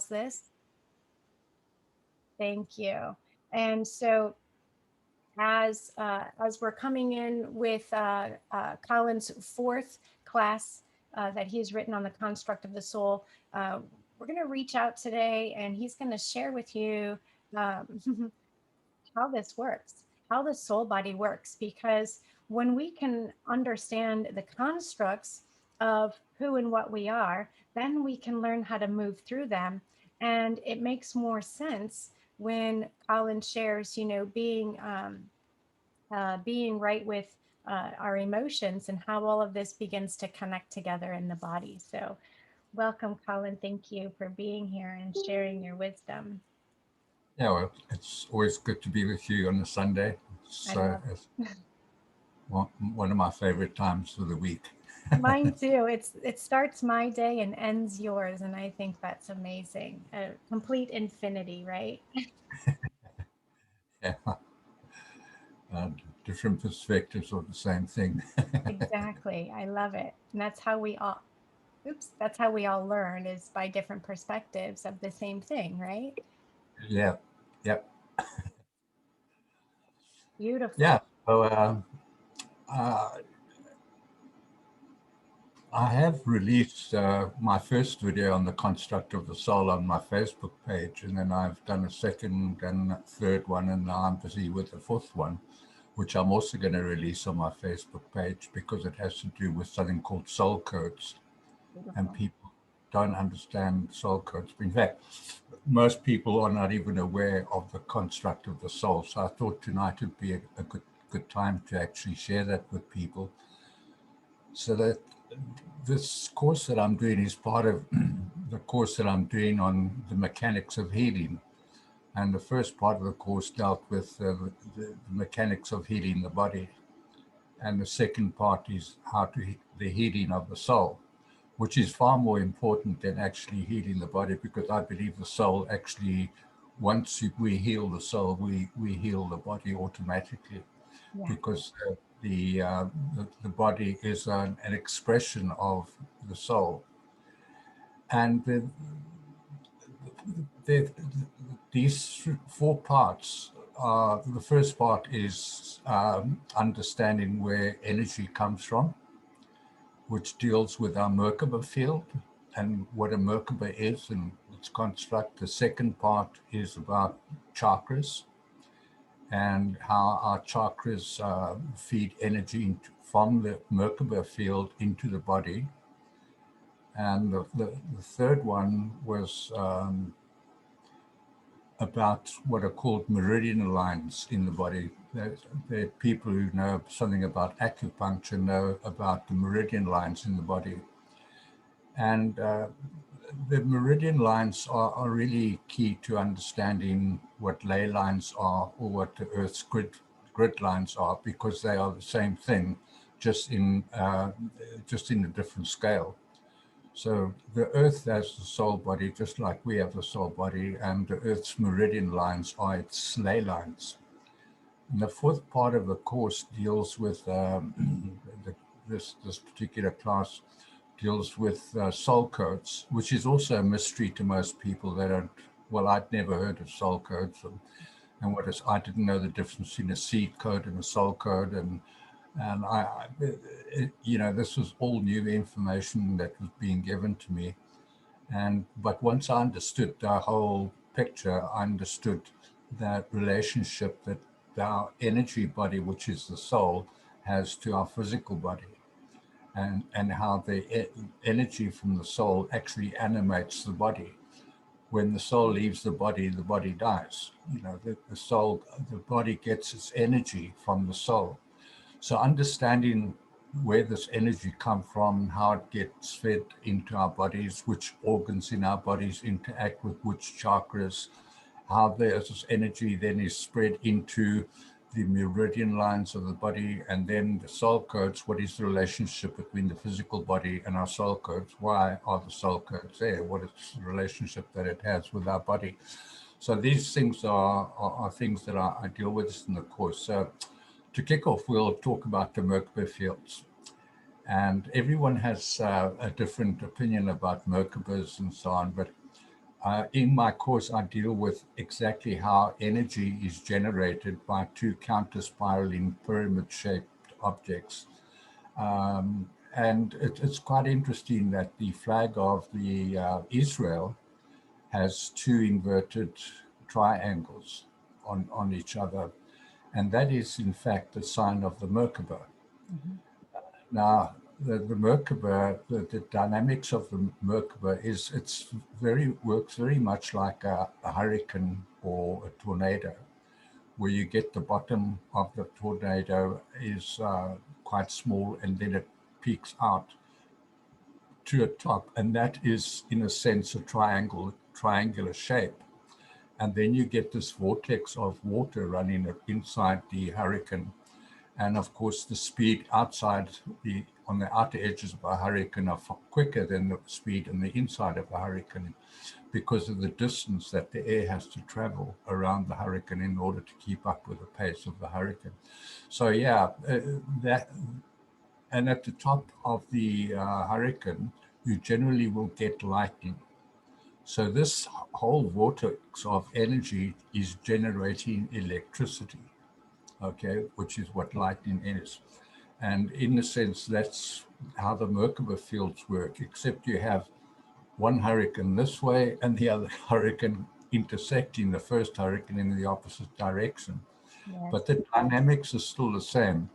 this. Thank you. And so as we're coming in with Colin's fourth class that he's written on the construct of the soul, we're going to reach out today and he's going to share with you how this works, how the soul body works, because when we can understand the constructs of who and what we are, then we can learn how to move through them. And it makes more sense when Colin shares, being right with our emotions and how all of this begins to connect together in the body. So, welcome, Colin. Thank you for being here and sharing your wisdom. Yeah, well, it's always good to be with you on a Sunday. I So love it's one of my favorite times of the week. Mine too. It starts my day and ends yours, and I think that's amazing. A complete infinity, right? Yeah, and different perspectives of the same thing. Exactly. I love it. And that's how we all learn is by different perspectives of the same thing, right? Yeah, yep, yeah. Beautiful. So uh, I have released my first video on the construct of the soul on my Facebook page, and then I've done a second and a third one, and now I'm busy with the fourth one, which I'm also going to release on my Facebook page because it has to do with something called soul codes, and Beautiful. people don't understand soul codes. In fact, most people are not even aware of the construct of the soul. So I thought tonight would be a good time to actually share that with people, so that this course that I'm doing is part of the course that I'm doing on the mechanics of healing. And the first part of the course dealt with the mechanics of healing the body. And the second part is how to the healing of the soul, which is far more important than actually healing the body, because I believe the soul actually, once we heal the soul, we heal the body automatically, Yeah. because the body is an expression of the soul. And the, these four parts, the first part is understanding where energy comes from, which deals with our Merkaba field and what a Merkaba is and its construct. The second part is about chakras and how our chakras feed energy from the Merkaba field into the body. And the third one was about what are called meridian lines in the body. There people who know something about acupuncture know about the meridian lines in the body. And the meridian lines are really key to understanding what ley lines are or what the Earth's grid lines are, because they are the same thing, just in a different scale. So the Earth has the soul body, just like we have the soul body, and the Earth's meridian lines are its ley lines. And the fourth part of the course deals with the, this particular class deals with soul codes, which is also a mystery to most people. They don't. Well, I'd never heard of soul codes, and what is I didn't know the difference between a seed code and a soul code, and this was all new information that was being given to me. And but once I understood the whole picture, I understood that relationship that our energy body, which is the soul, has to our physical body, and how the energy from the soul actually animates the body. When the soul leaves the body dies. The soul, the body gets its energy from the soul. So understanding where this energy comes from, how it gets fed into our bodies, which organs in our bodies interact with which chakras, how this energy then is spread into the meridian lines of the body, and then the soul codes. What is the relationship between the physical body and our soul codes? Why are the soul codes there? What is the relationship that it has with our body? So these things are things that I deal with in the course. So to kick off, we'll talk about the Merkaba fields. And everyone has a different opinion about Merkabas and so on, but In my course, I deal with exactly how energy is generated by two counter-spiraling pyramid-shaped objects. And it's quite interesting that the flag of the Israel has two inverted triangles on each other. And that is, in fact, the sign of the Merkaba. Mhm. Now, the Merkaba, the dynamics of the Merkaba is works very much like a hurricane or a tornado, where you get the bottom of the tornado is quite small and then it peaks out to a top, and that is, in a sense, a triangular shape. And then you get this vortex of water running inside the hurricane. And of course, the speed on the outer edges of a hurricane are quicker than the speed on the inside of a hurricane because of the distance that the air has to travel around the hurricane in order to keep up with the pace of the hurricane. So yeah, that and at the top of the hurricane, you generally will get lightning. So this whole vortex of energy is generating electricity, okay, which is what lightning is. And in a sense, that's how the Merkaba fields work, except you have one hurricane this way and the other hurricane intersecting the first hurricane in the opposite direction. Yes. But the dynamics are still the same.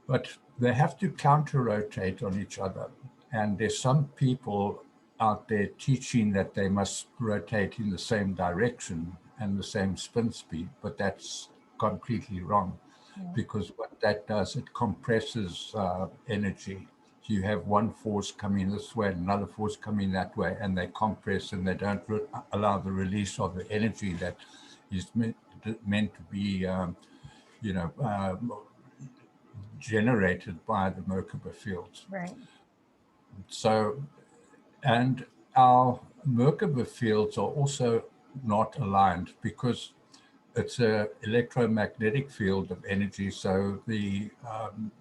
But they have to counter rotate on each other. And there's some people out there teaching that they must rotate in the same direction and the same spin speed, but that's completely wrong, Yeah. because what that does, it compresses energy. So you have one force coming this way and another force coming that way, and they compress and they don't allow the release of the energy that is meant to be, you know, generated by the Merkaba fields. Right. So, and our Merkaba fields are also not aligned because it's an electromagnetic field of energy. So the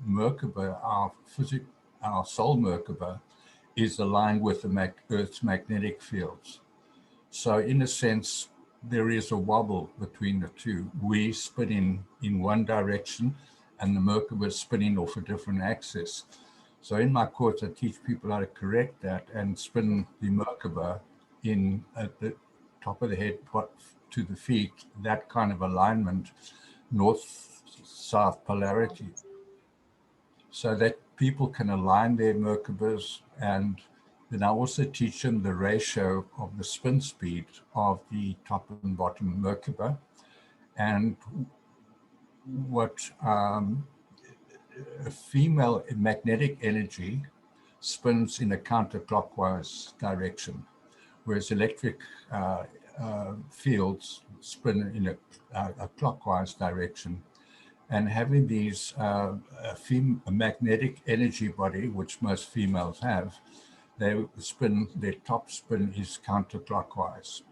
Merkaba, our soul Merkaba, is aligned with the Earth's magnetic fields. So in a sense, there is a wobble between the two. We spin in one direction and the Merkaba is spinning off a different axis. So in my course, I teach people how to correct that and spin the Merkaba in at the top of the head to the feet, that kind of alignment, north-south polarity, so that people can align their Merkabas. And then I also teach them the ratio of the spin speed of the top and bottom Merkaba, and what a female magnetic energy spins in a counterclockwise direction, whereas electric fields spin in a clockwise direction. And having these a magnetic energy body, which most females have, their top spin is counterclockwise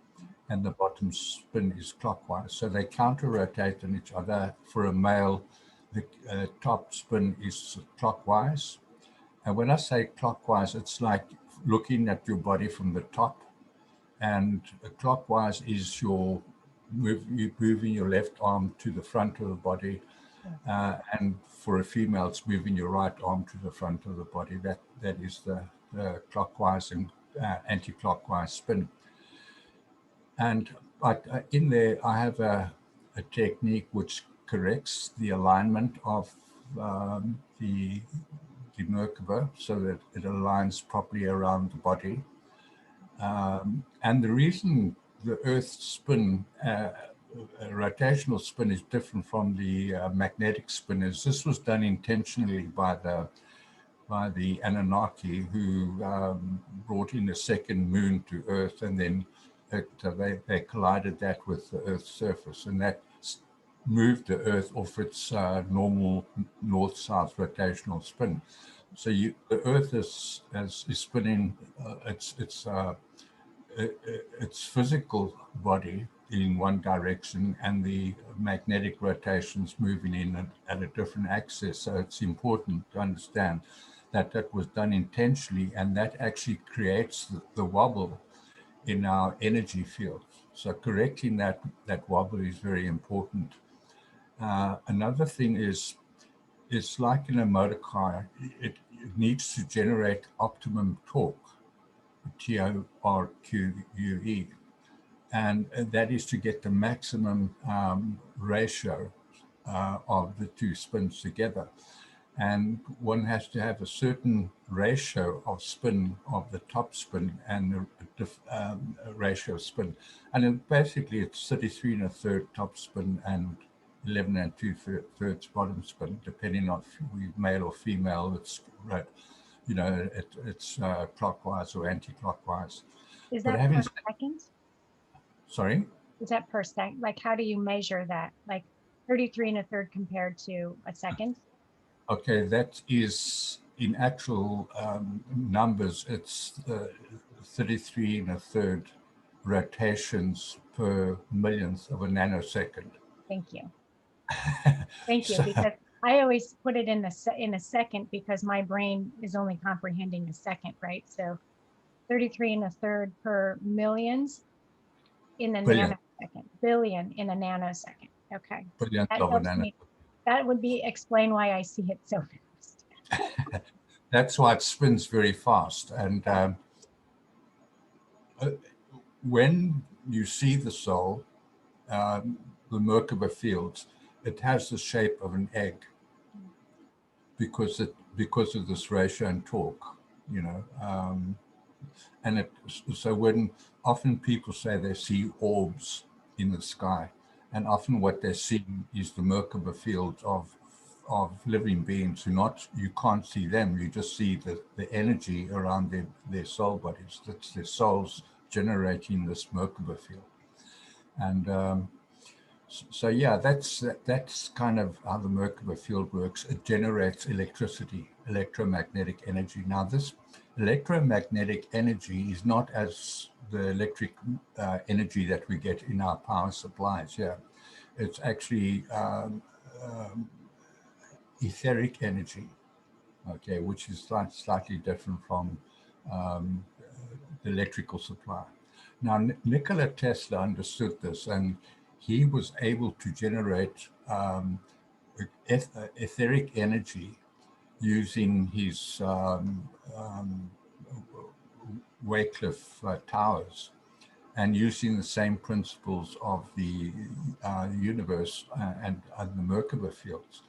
and the bottom spin is clockwise. So they counter rotate on each other. For a male, the top spin is clockwise. And when I say clockwise, it's like looking at your body from the top, and clockwise is you moving your left arm to the front of the body, and for a female, it's moving your right arm to the front of the body. That is the clockwise and anti-clockwise spin. And in there, I have a technique which corrects the alignment of the Merkaba so that it aligns properly around the body. And the reason the Earth's spin, rotational spin, is different from the magnetic spin is this was done intentionally by the Anunnaki, who brought in a second moon to Earth, and then they collided that with the Earth's surface, and that moved the Earth off its normal north-south rotational spin. So the Earth is spinning its physical body in one direction, and the magnetic rotations moving in at a different axis. So it's important to understand that that was done intentionally, and that actually creates the wobble in our energy field. So correcting that wobble is very important. Another thing is, it's like in a motor car, it needs to generate optimum torque, TORQUE, and that is to get the maximum ratio of the two spins together. And one has to have a certain ratio of spin of the top spin and a ratio of spin. And basically it's 33 and a third top spin and 11 and 2/3 bottom spin, depending on if we male or female. It's right, it's clockwise or anti-clockwise. Is But that having per said, second? sorry. Is that per second? Like, how do you measure that? Like 33 and a third compared to a second? Okay, that is in actual numbers, it's 33 and a third rotations per millionth of a nanosecond. Thank you. Thank you. So, Because I always put it in a second because my brain is only comprehending a second, right? So 33 and a third per millions in a billion, nanosecond, billion in a nanosecond. Okay. billionth That of a helps nanosecond. me. That would be explain why I see it so fast. That's why it spins very fast. And when you see the soul, the Merkaba fields, it has the shape of an egg because of this ratio and torque, you know. And so when often people say they see orbs in the sky, and often what they're seeing is the Merkaba fields of living beings who you can't see them, you just see the energy around their soul bodies. That's their souls generating this Merkaba field. And so yeah, that's kind of how the Merkaba field works. It generates electricity, electromagnetic energy. Now this electromagnetic energy is not as the electric energy that we get in our power supplies. Yeah, it's actually etheric energy, okay, which is slightly different from um, the electrical supply. Now, Nikola Tesla understood this, and he was able to generate etheric energy using his Wycliffe towers and using the same principles of the universe and the Merkaba fields.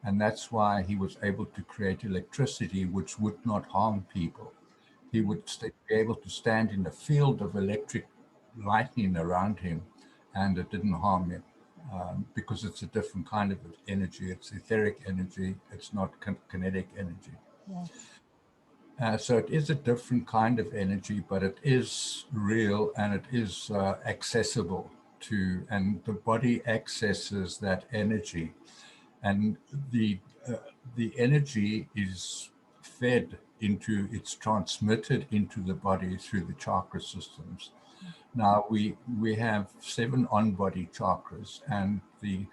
And that's why he was able to create electricity which would not harm people. He would be able to stand in a field of electric lightning around him and it didn't harm him because it's a different kind of energy. It's etheric energy, it's not kinetic energy. Yes. So it is a different kind of energy, but it is real and it is accessible to, and the body accesses that energy. And the energy is fed into, it's transmitted into the body through the chakra systems. Now we have 7 on-body chakras, and the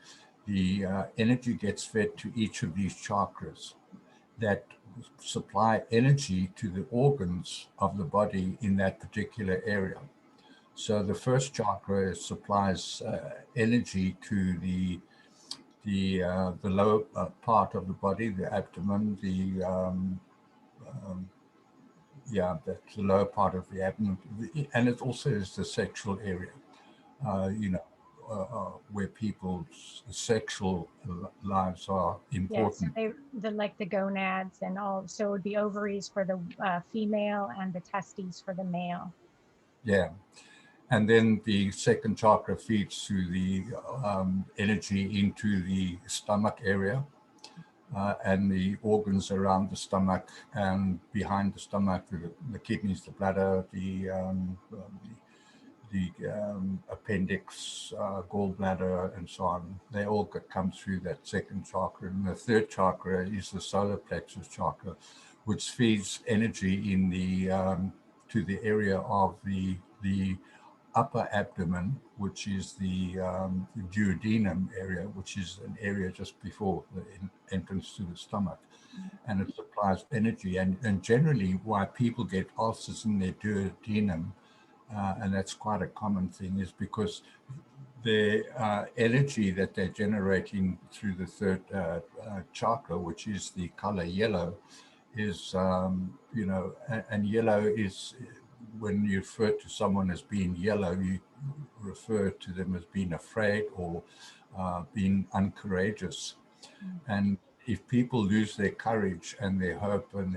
energy gets fed to each of these chakras that supply energy to the organs of the body in that particular area. So the first chakra supplies energy to the lower part of the body, the abdomen, that's the lower part of the abdomen, and it also is the sexual area. You know, where people's sexual lives are Yeah. So important. the like the gonads and all. So it would be ovaries for the female and the testes for the male. Yeah. And then the second chakra feeds through the energy into the stomach area and the organs around the stomach and behind the stomach, the kidneys, the bladder, the appendix, gallbladder, and so on. They all come through that second chakra. And the third chakra is the solar plexus chakra, which feeds energy in to the area of the upper abdomen, which is the duodenum area, which is an area just before the entrance to the stomach. And it supplies energy. And generally, why people get ulcers in their duodenum and that's quite a common thing, is because the energy that they're generating through the third chakra, which is the color yellow, is, and yellow is, when you refer to someone as being yellow, you refer to them as being afraid or being uncourageous. And if people lose their courage and their hope and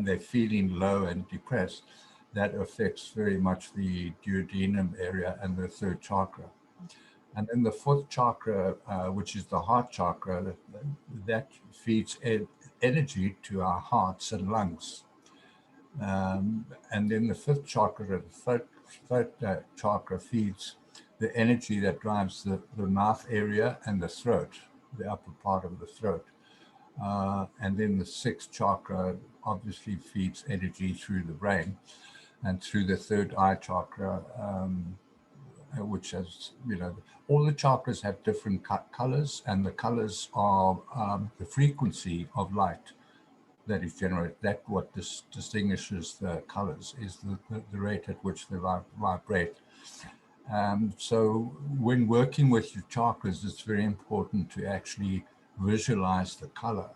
they're feeling low and depressed, that affects very much the duodenum area and the third chakra. And then the fourth chakra, which is the heart chakra, that feeds energy to our hearts and lungs. And then the fifth chakra, the third chakra, feeds the energy that drives the mouth area and the throat, the upper part of the throat. And then the sixth chakra obviously feeds energy through the brain and through the third eye chakra, which has, all the chakras have different colors, and the colors are the frequency of light that is generated. That what distinguishes the colors is the rate at which they vibrate. So when working with your chakras, it's very important to actually visualize the color.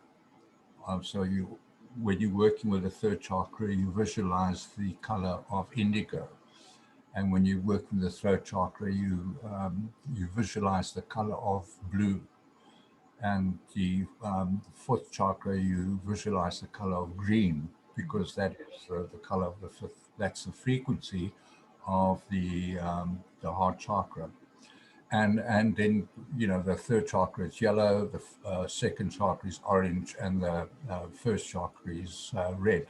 So when you're working with the third chakra, you visualize the color of indigo. And when you work with the throat chakra, you visualize the color of blue. And the fourth chakra, you visualize the color of green, because that is the color of the fifth. That's the frequency of the heart chakra. And then, the third chakra is yellow, the second chakra is orange, and the first chakra is red.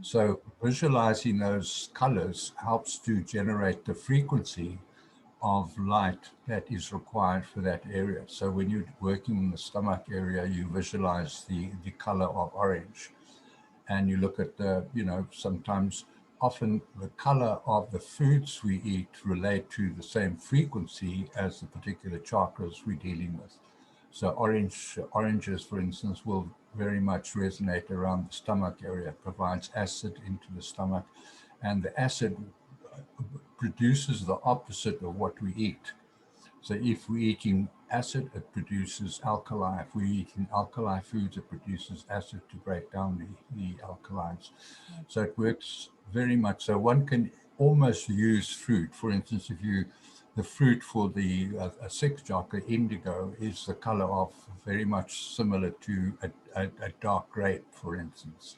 So visualizing those colors helps to generate the frequency of light that is required for that area. So when you're working in the stomach area, you visualize the color of orange. And you look at sometimes, often the color of the foods we eat relate to the same frequency as the particular chakras we're dealing with. So oranges, for instance, will very much resonate around the stomach area. It provides acid into the stomach, and the acid produces the opposite of what we eat. So if we're eating acid, it produces alkali. If we're eating alkali foods, it produces acid to break down the alkalis. So it works very much. So one can almost use fruit. For instance, the fruit for the sixth chakra, indigo, is the color of very much similar to a dark grape, for instance,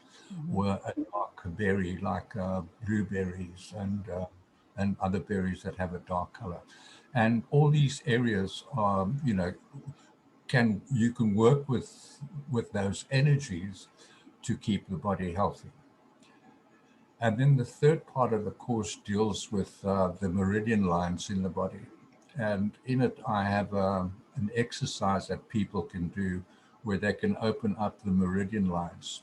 or a dark berry like blueberries and other berries that have a dark color. And all these areas are, you can work with those energies to keep the body healthy. And then the third part of the course deals with the meridian lines in the body. And in it, I have an exercise that people can do where they can open up the meridian lines.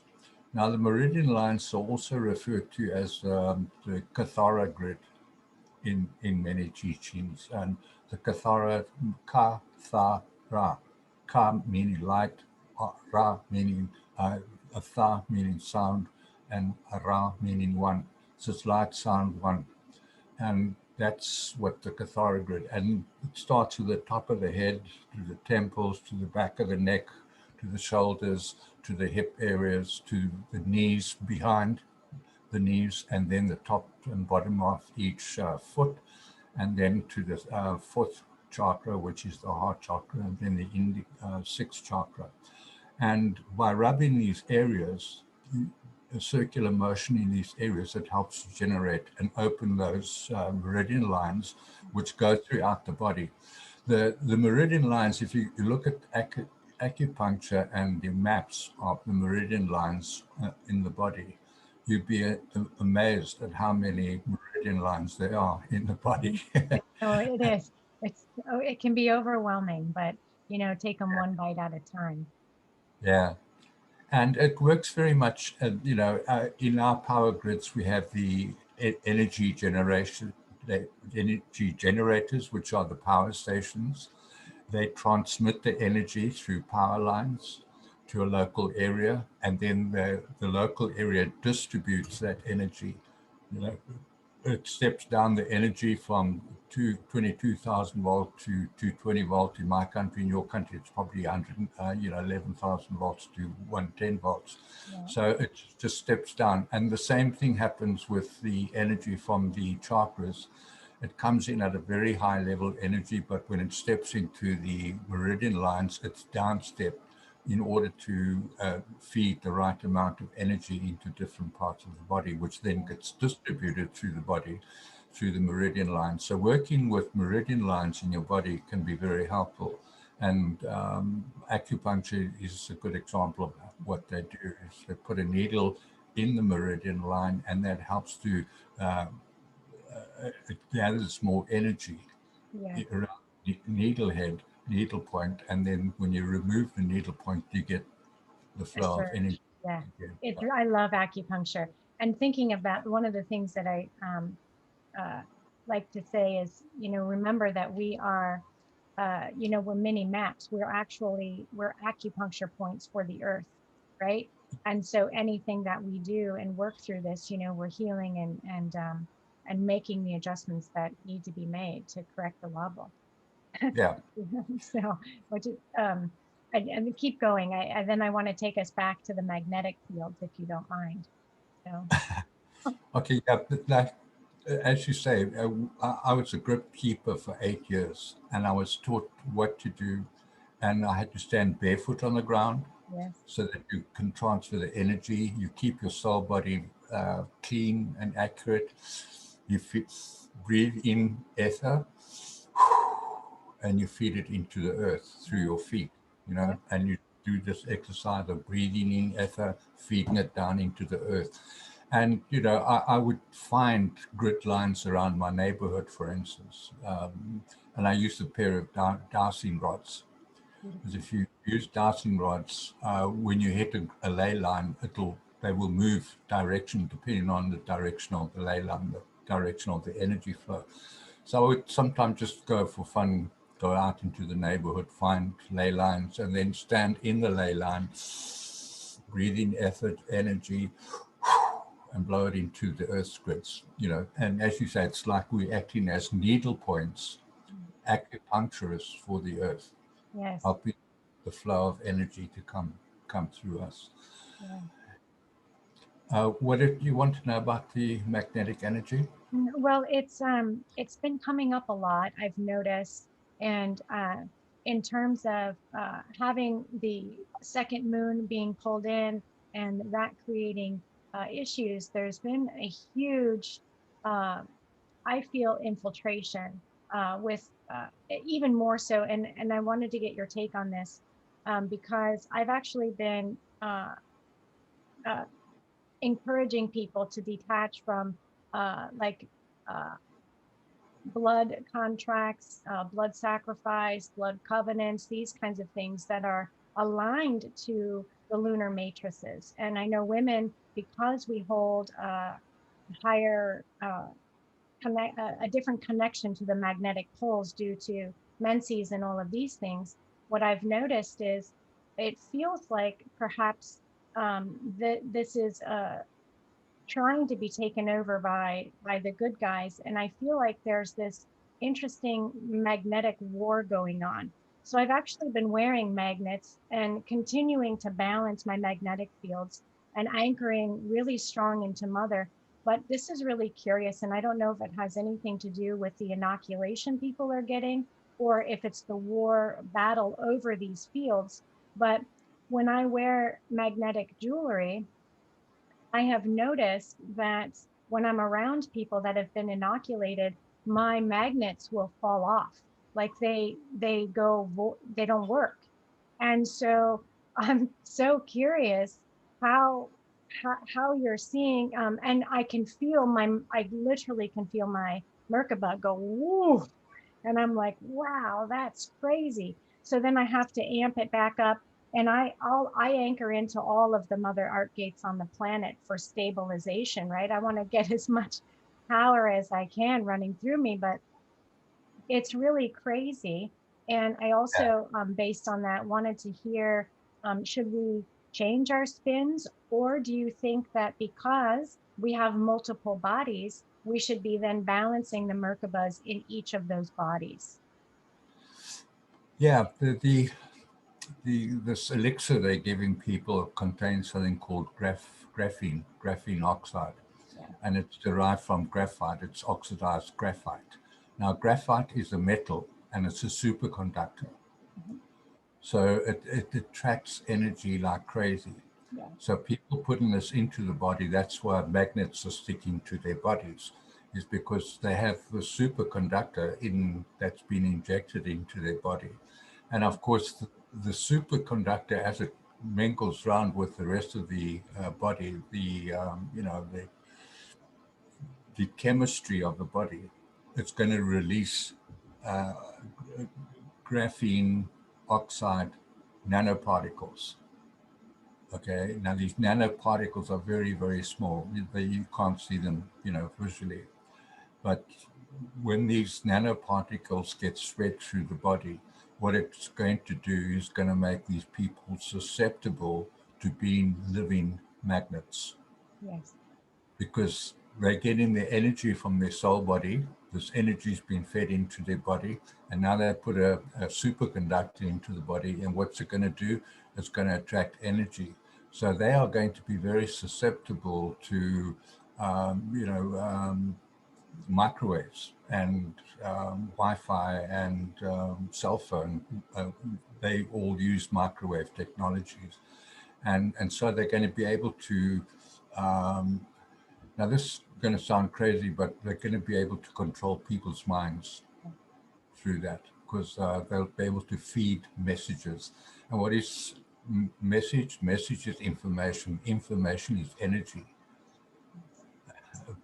Now, the meridian lines are also referred to as the Kathara grid in many teachings. And the Kathara, Ka, Tha, Ra. Ka meaning light, Ra meaning Tha meaning sound, and Ra meaning one. So it's light, sound, one. And that's what the Kathara grid. And it starts with the top of the head, to the temples, to the back of the neck, to the shoulders, to the hip areas, to the knees, behind the knees, and then the top and bottom of each foot, and then to the fourth chakra, which is the heart chakra, and then the sixth chakra. And by rubbing these areas, a circular motion in these areas, it helps to generate and open those meridian lines, which go throughout the body. The meridian lines, if you look at acupuncture and the maps of the meridian lines in the body, you'd be amazed at how many meridian lines there are in the body. Oh, it is. It can be overwhelming, but take them one bite at a time. Yeah. And it works very much, in our power grids, we have the energy generation, the energy generators, which are the power stations. They transmit the energy through power lines. to a local area, and then the local area distributes that energy. You know, it steps down the energy from 22,000 volt to 220 volt in my country. In your country, it's probably 100, 11,000 volts to 110 volts. Yeah. So it just steps down. And the same thing happens with the energy from the chakras. It comes in at a very high level energy, but when it steps into the meridian lines, it's downstep in order to feed the right amount of energy into different parts of the body, which then gets distributed through the body, through the meridian lines. So working with meridian lines in your body can be very helpful. And acupuncture is a good example of what they do. Is they put a needle in the meridian line, and that helps to it gathers more energy Yeah. around the needle head, needle point, and then when you remove the needle point, you get the A flow of energy surge. Yeah. again. I love acupuncture. And thinking about one of the things that I uh, like to say is, remember that we are, we're mini maps. We're acupuncture points for the earth, right? And so anything that we do and work through this, we're healing and making the adjustments that need to be made to correct the wobble. Yeah. So, which is, and keep going. Then I want to take us back to the magnetic fields, if you don't mind. So, Okay. Yeah. As you say, I was a grip keeper for 8 years, and I was taught what to do, and I had to stand barefoot on the ground yes, so that you can transfer the energy. You keep your soul body clean and accurate. You breathe in ether, and you feed it into the earth through yes, your feet, yep, and you do this exercise of breathing in ether, feeding it down into the earth. And, I would find grid lines around my neighborhood, for instance, and I used a pair of dowsing rods. Because beautiful. if you use dowsing rods, when you hit a ley line, they will move direction depending on the direction of the ley line, the direction of the energy flow. So I would sometimes just go for fun, go out into the neighborhood, find ley lines, and then stand in the ley line, breathe in effort, energy, and blow it into the earth's grids. And as you say, it's like we're acting as needle points, acupuncturists for the earth, Yes, helping the flow of energy to come through us. yeah. What did you want to know about the magnetic energy? Well, it's been coming up a lot, I've noticed, and in terms of having the second moon being pulled in and that creating issues, there's been a huge, uh, I feel, infiltration with even more so, and I wanted to get your take on this because I've actually been uh, encouraging people to detach from like uh, blood contracts, blood sacrifice, blood covenants, these kinds of things that are aligned to the lunar matrices. And I know women, because we hold higher a different connection to the magnetic poles due to menses and all of these things, what I've noticed is it feels like perhaps that this is trying to be taken over by the good guys, and I feel like there's this interesting magnetic war going on. So I've actually been wearing magnets and continuing to balance my magnetic fields and anchoring really strong into mother. But this is really curious, and I don't know if it has anything to do with the inoculation people are getting or if it's the war battle over these fields. But when I wear magnetic jewelry, I have noticed that when I'm around people that have been inoculated, my magnets will fall off. Like they don't work. And so I'm so curious how how you're seeing and I literally can feel my Merkaba go woo, and I'm like, wow, that's crazy. So then I have to amp it back up, and I anchor into all of the mother art gates on the planet for stabilization, right? I want to get as much power as I can running through me, but it's really crazy. And I also, based on that, wanted to hear. Should we change our spins, or do you think that because we have multiple bodies, we should be then balancing the Merkabas in each of those bodies? Yeah, this elixir they're giving people contains something called graphene oxide, Yeah. and it's derived from graphite. It's oxidized graphite. Now, graphite is a metal, and it's a superconductor, Mhm. so it attracts energy like crazy. Yeah. So people putting this into the body, that's why magnets are sticking to their bodies, is because they have the superconductor in that's been injected into their body. And of course, the superconductor, as it mingles around with the rest of the body, the chemistry of the body, it's going to release uh, graphene oxide nanoparticles. Okay, now these nanoparticles are very, very small. You can't see them, visually. But when these nanoparticles get spread through the body, what it's going to do is going to make these people susceptible to being living magnets, Yes. because they're getting their energy from their soul body. This energy has been fed into their body, and now they put a superconductor into the body. And what's it going to do? It's going to attract energy. So they are going to be very susceptible to, microwaves and Wi-Fi and cell phone. They all use microwave technologies, and so they're going to be able to. Now this is going to sound crazy, but they're going to be able to control people's minds through that, because they'll be able to feed messages. And what is message? Message is information. Information is energy.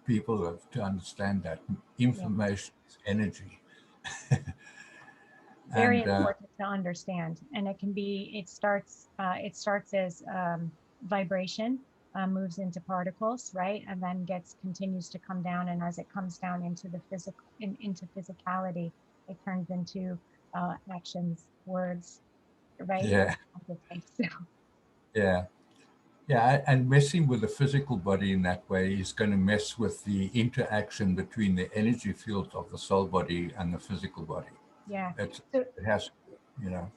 People have to understand that Yeah. information is energy. Very And important to understand. And it starts as vibration, moves into particles, right? And then continues to come down. And as it comes down into the into physicality, it turns into actions, words, right? yeah, So, yeah, yeah. And messing with the physical body in that way is going to mess with the interaction between the energy fields of the soul body and the physical body. yeah. It's, So it has, you know,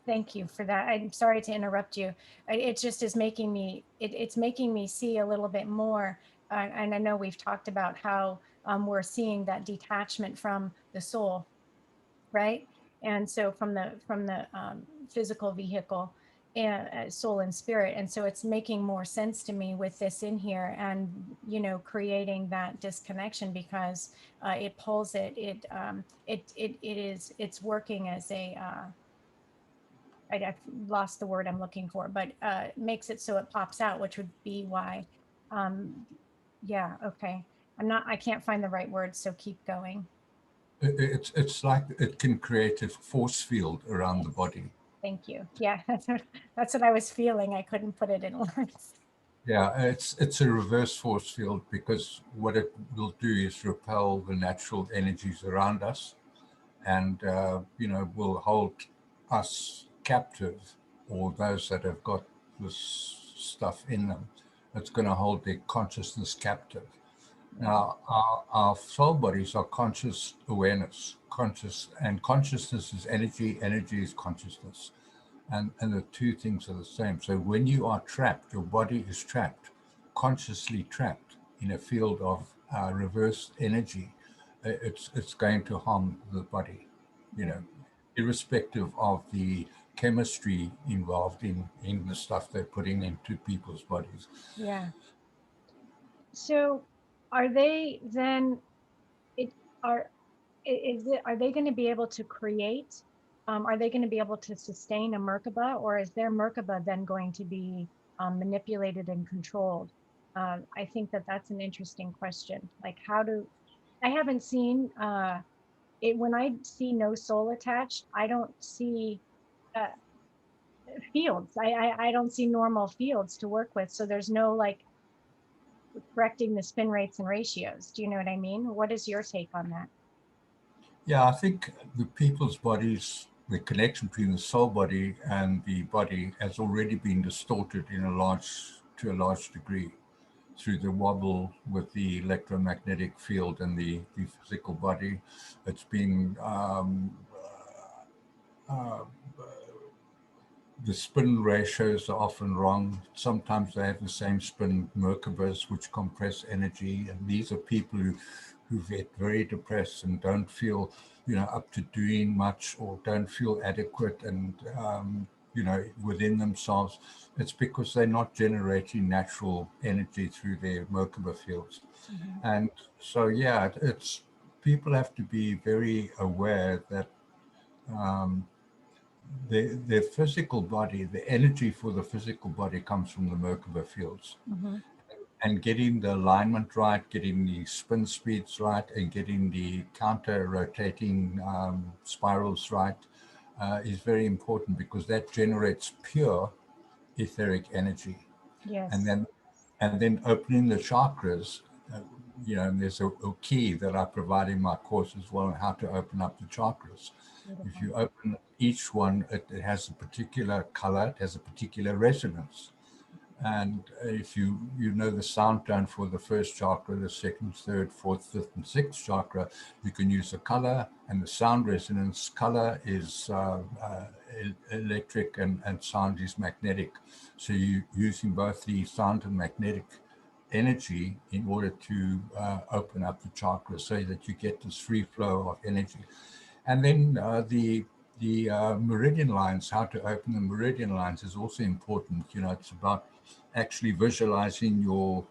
thank you for that. I'm sorry to interrupt you. It just is making me, it's making me see a little bit more. And I know we've talked about how we're seeing that detachment from the soul, right? And so from the physical vehicle and soul and spirit. And so it's making more sense to me with this in here, and creating that disconnection, because it pulls it's working as a I've lost the word I'm looking for, but makes it so it pops out, which would be why. Um, yeah, okay. I can't find the right word, so keep going. it's like it can create a force field around the Yes, body. thank you. Yeah, that's what I was feeling. I couldn't put it in words. Yeah, it's a reverse force field, because what it will do is repel the natural energies around us, and will hold us captive, or those that have got this stuff in them. It's going to hold their consciousness captive. Yeah, Now, our soul bodies are conscious awareness, conscious, and consciousness is energy, energy is consciousness. And the two things are the same. So when you are trapped, your body is trapped, consciously trapped in a field of reverse energy. It's going to harm the body, you yeah, know, irrespective of the chemistry involved in the stuff they're putting into people's bodies. yeah. So are they then it are is it are they going to be able to create are they going to be able to sustain a Merkaba, or is their Merkaba then going to be manipulated and controlled? I think that that's an interesting question. Like, how do I haven't seen it when I see no soul attached, I don't see uh, fields. I don't see normal fields to work with. So there's no like correcting the spin rates and ratios. Do you know what I mean? What is your take on that? Yeah, I think the people's bodies the connection between the soul body and the body has already been distorted to a large degree through the wobble with the electromagnetic field and the physical body. It's been the spin ratios are often wrong. Sometimes they have the same spin Merkabas, which compress energy. And these are people who get very depressed and don't feel, up to doing much, or don't feel adequate and, within themselves. It's because they're not generating natural energy through their Merkaba fields. Mhm. And so, yeah, it's people have to be very aware that their physical body, the energy for the physical body comes from the Merkaba fields. Mhm. And getting the alignment right, getting the spin speeds right, and getting the counter rotating spirals right is very important, because that generates pure etheric energy. And Yes. then opening the chakras, uh, and there's a key that I provide in my course as well on how to open up the chakras. If Beautiful. you open each one, it has a particular color, it has a particular resonance. And if you know the sound tone for the first chakra, the second, third, fourth, fifth, and sixth chakra, you can use the color and the sound resonance. Color is electric, and sound is magnetic. So you're using both the sound and magnetic energy in order to open up the chakra, so that you get this free flow of energy. And then the meridian lines, how to open the meridian lines is also important. It's about actually visualizing your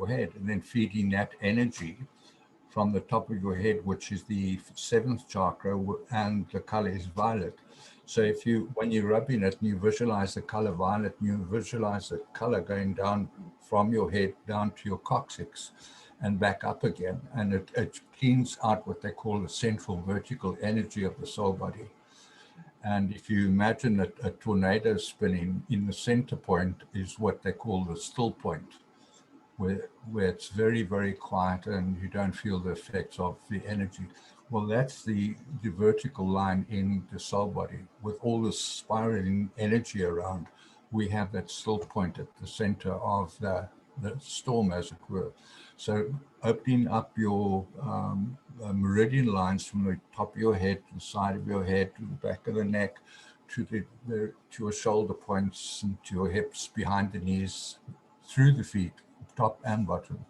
head, and then feeding that energy from the top of your head, which is the seventh chakra, and the color is violet. So if you, when you're rubbing it and you visualize the color violet, and you visualize the color going down from your head down to your coccyx and back up again, and it cleans out what they call the central vertical energy of the soul body. And if you imagine a tornado spinning, in the center point is what they call the still point, where it's very, very quiet and you don't feel the effects of the energy. Well, that's the vertical line in the soul body. With all this spiraling energy around, we have that still point at the center of the storm, as it were. So opening up your meridian lines from the top of your head to the side of your head to the back of the neck, to your shoulder points, and to your hips, behind the knees, through the feet, top and bottom,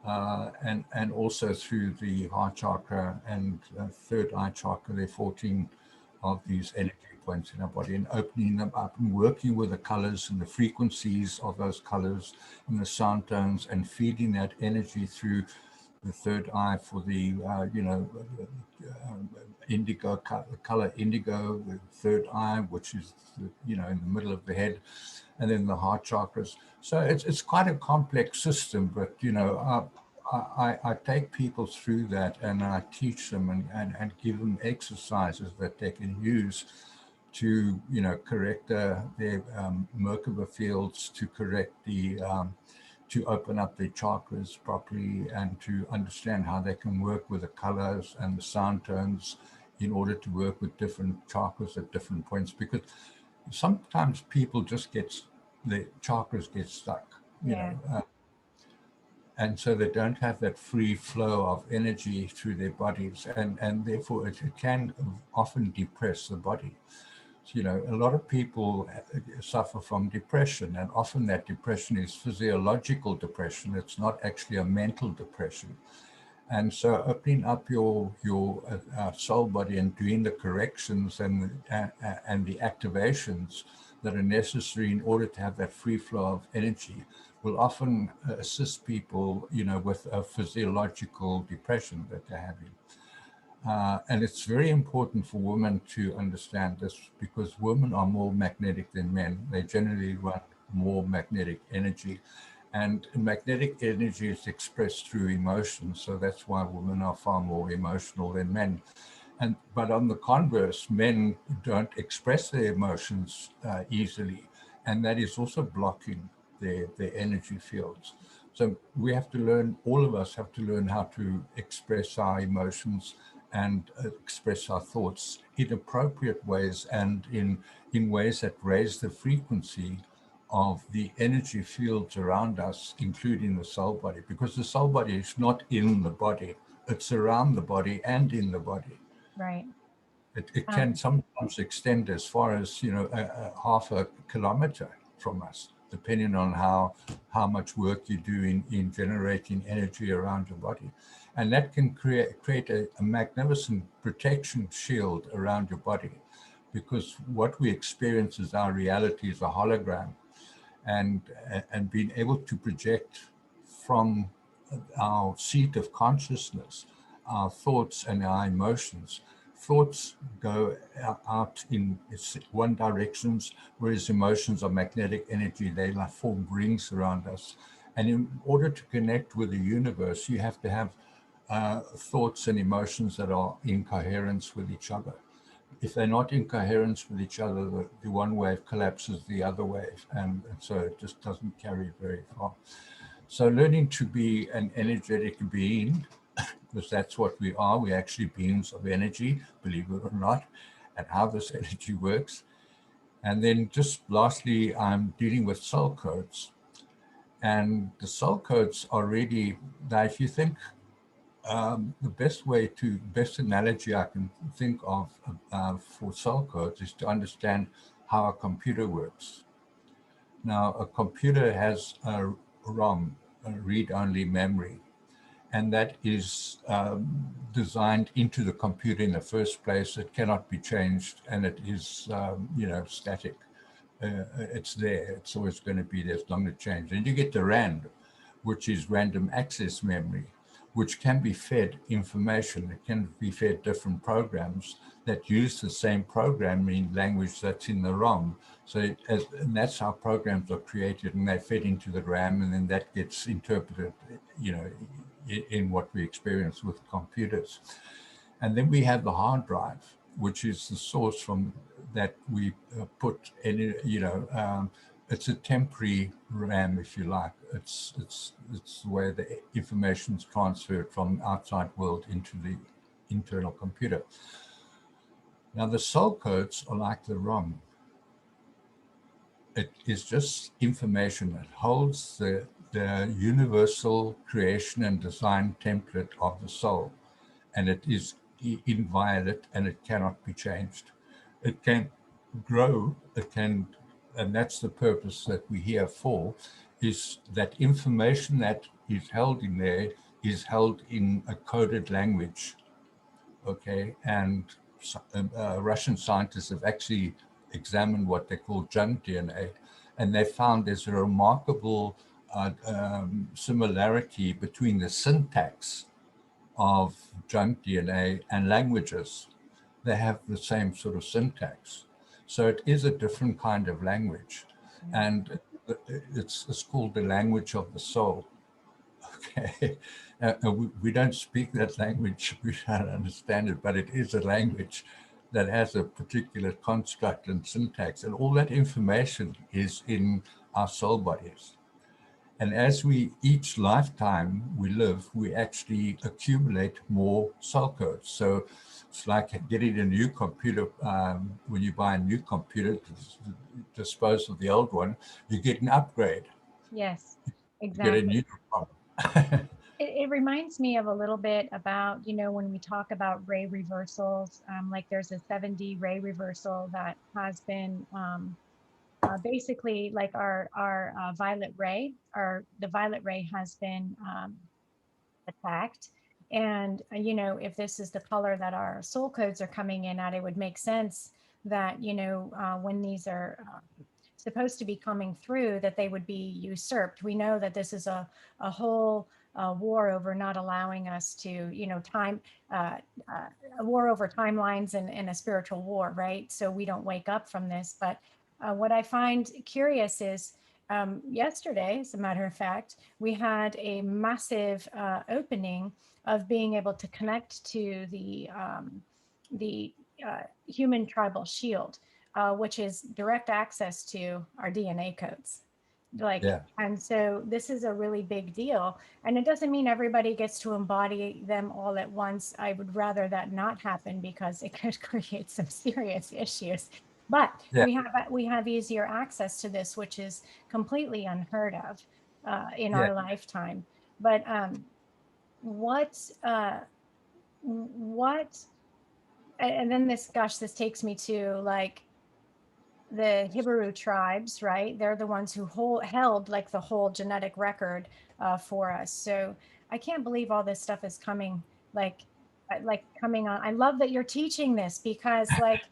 and also through the heart chakra and third eye chakra. There are 14 of these energy points in our body, and opening them up and working with the colors and the frequencies of those colors and the sound tones, and feeding that energy through the third eye for the indigo color indigo, the third eye, which is in the middle of the head, and then the heart chakras. So it's quite a complex system, but I take people through that, and I teach them, and give them exercises that they can use to correct their Merkaba fields, to correct the to open up their chakras properly, and to understand how they can work with the colors and the sound tones in order to work with different chakras at different points. Because sometimes people just the chakras get stuck, Yeah. and so they don't have that free flow of energy through their bodies, and therefore it can often depress the body. So, a lot of people suffer from depression, and often that depression is physiological depression. It's not actually a mental depression. And so opening up your soul body and doing the corrections and the activations that are necessary in order to have that free flow of energy will often assist people, with a physiological depression that they're having. And it's very important for women to understand this, because women are more magnetic than men. They generally run more magnetic energy. And magnetic energy is expressed through emotions. So that's why women are far more emotional than men. But on the converse, men don't express their emotions easily. And that is also blocking their energy fields. So we have to learn, all of us have to learn how to express our emotions and express our thoughts in appropriate ways and in ways that raise the frequency of the energy fields around us, including the soul body, because the soul body is not in the body, it's around the body and in the body. Right. It can Um, sometimes extend as far as, a half a kilometer from us, depending on how much work you do in generating energy around your body. And that can create a magnificent protection shield around your body, because what we experience as our reality is a hologram, and being able to project from our seat of consciousness our thoughts and our emotions. Thoughts go out in one directions, whereas emotions are magnetic energy. They like form rings around us. And in order to connect with the universe, you have to have thoughts and emotions that are in coherence with each other. If they're not in coherence with each other, the one wave collapses the other wave, and so it just doesn't carry very far. So learning to be an energetic being, because that's what we are. We're actually beings of energy, believe it or not, and how this energy works. And then just lastly, I'm dealing with soul codes. And the soul codes are really, now if you think the best analogy I can think of for soul codes is to understand how a computer works. Now, a computer has a ROM, a read-only memory, and that is designed into the computer in the first place. It cannot be changed, and it is, static. It's there. It's always going to be there. It's not going to change. And you get the RAND, which is random access memory, which can be fed information. It can be fed different programs that use the same programming language that's in the ROM. So, and that's how programs are created, and they're fed into the RAM, and then that gets interpreted, in what we experience with computers. And then we have the hard drive, which is the source from that we put in, it's a temporary RAM, if you like. It's where the information is transferred from the outside world into the internal computer. Now, the soul codes are like the ROM. It is just information that holds the universal creation and design template of the soul, and it is inviolate and it cannot be changed. It can grow, and that's the purpose that we're here for, is that information that is held in there is held in a coded language, okay? And Russian scientists have actually examined what they call junk DNA, and they found there's a remarkable similarity between the syntax of junk DNA and languages. They have the same sort of syntax. So it is a different kind of language. And it's called the language of the soul. Okay. We don't speak that language, we don't understand it, but it is a language that has a particular construct and syntax. And all that information is in our soul bodies. And as each lifetime we live, we actually accumulate more soul codes. So it's like getting a new computer. When you buy a new computer to dispose of the old one, you get an upgrade. yes, You get a exactly. new one. It reminds me of a little bit about, when we talk about ray reversals, like there's a 7D ray reversal that has been basically like our violet ray, the violet ray has been attacked. And, if this is the color that our soul codes are coming in at, it would make sense that, when these are supposed to be coming through, that they would be usurped. We know that this is a whole war over not allowing us to, uh, uh, a war over timelines and a spiritual war, right? So we don't wake up from this. But what I find curious is yesterday, as a matter of fact, we had a massive opening of being able to connect to the human tribal shield, which is direct access to our DNA codes. Like, Yeah. and so this is a really big deal. And it doesn't mean everybody gets to embody them all at once. I would rather that not happen because it could create some serious issues. But Yeah. we have easier access to this, which is completely unheard of in Yeah. our lifetime. But what what and then this, gosh, this takes me to like the Hebrew tribes, right? They're the ones who held like the whole genetic record for us. So I can't believe all this stuff is coming, like coming on. I love that you're teaching this because like,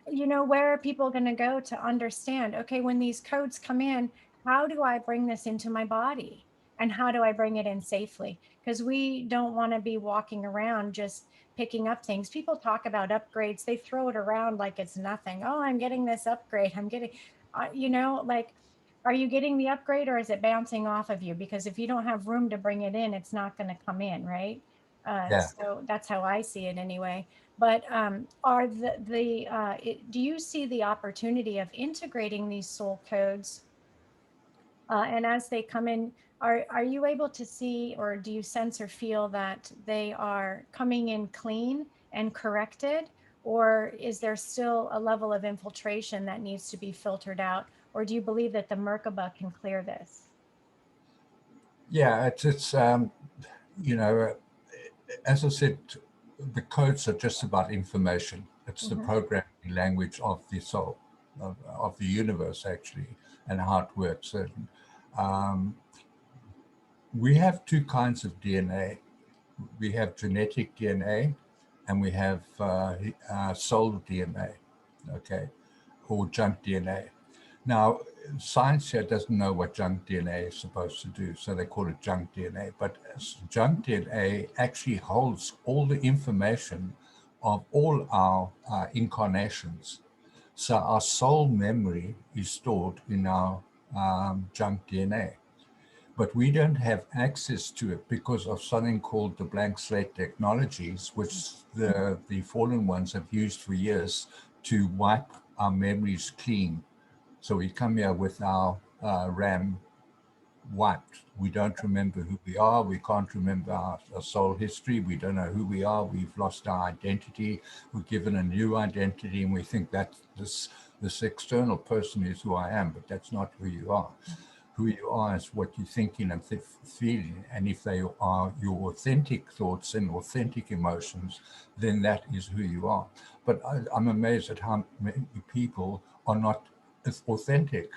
where are people going to go to understand, okay, when these codes come in, how do I bring this into my body? And how do I bring it in safely? Because we don't want to be walking around just picking up things. People talk about upgrades, they throw it around like it's nothing. Oh, I'm getting this upgrade. I'm getting, like, are you getting the upgrade or is it bouncing off of you? Because if you don't have room to bring it in, it's not going to come in, right? Yeah. So that's how I see it anyway. But are do you see the opportunity of integrating these soul codes and as they come in, are you able to see or do you sense or feel that they are coming in clean and corrected? Or is there still a level of infiltration that needs to be filtered out? Or do you believe that the Merkaba can clear this? Yeah. You know, as I said, the codes are just about information. It's the Hmm. programming language of the soul, of the universe, actually, and how it works. And um, we have two kinds of DNA. We have genetic DNA and we have soul DNA, okay, or junk DNA. Now, science here doesn't know what junk DNA is supposed to do, so they call it junk DNA. But junk DNA actually holds all the information of all our incarnations. So our soul memory is stored in our junk DNA. But we don't have access to it because of something called the blank slate technologies, which the fallen ones have used for years to wipe our memories clean. So we come here with our RAM wiped. We don't remember who we are. We can't remember our soul history. We don't know who we are. We've lost our identity. We're given a new identity, and we think that this external person is who I am, but that's not who you are. Who you are is what you're thinking and feeling. And if they are your authentic thoughts and authentic emotions, then that is who you are. But I'm amazed at how many people are not as authentic.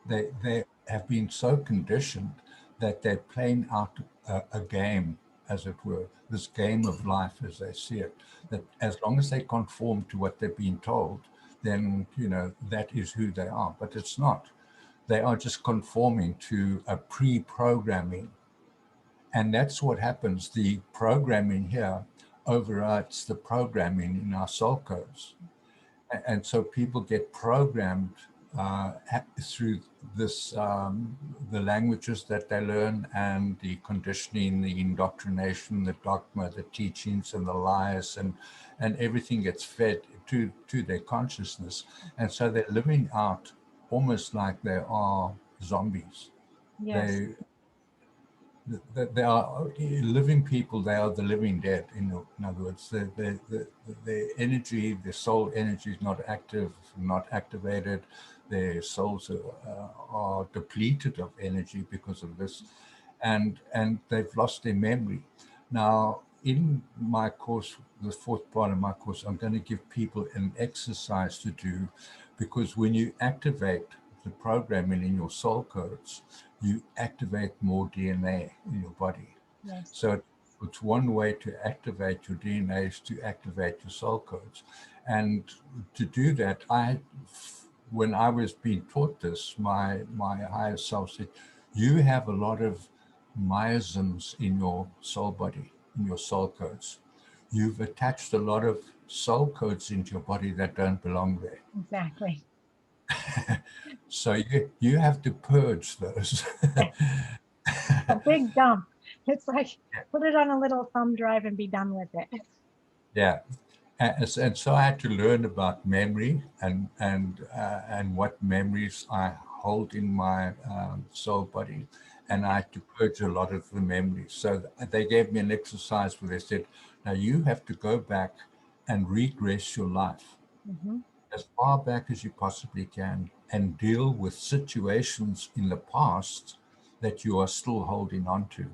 They have been so conditioned that they're playing out a game, as it were, this game of life as they see it, that as long as they conform to what they're being told, then, that is who they are. But it's not. They are just conforming to a pre-programming. And that's what happens. The programming here overrides the programming in our soul codes. And so people get programmed through this, the languages that they learn and the conditioning, the indoctrination, the dogma, the teachings and the lies, and everything gets fed to their consciousness. And so they're living out almost like they are zombies. Yes. They they are living people. They are the living dead. In other words, the energy, the soul energy is not active, not activated. Their souls are depleted of energy because of this, and they've lost their memory. Now, in my course, the fourth part of my course, I'm going to give people an exercise to do, because when you activate the programming in your soul codes, you activate more DNA in your body. Yes. So it's one way to activate your DNA is to activate your soul codes. And to do that, when I was being taught this, my higher self said, you have a lot of miasms in your soul body, in your soul codes. You've attached a lot of soul codes into your body that don't belong there. Exactly. So you have to purge those. A big dump. It's like put it on a little thumb drive and be done with it. Yeah. And so I had to learn about memory and what memories I hold in my soul body, and I had to purge a lot of the memories. So they gave me an exercise where they said, now you have to go back and regress your life Mm-hmm. as far back as you possibly can and deal with situations in the past that you are still holding on to.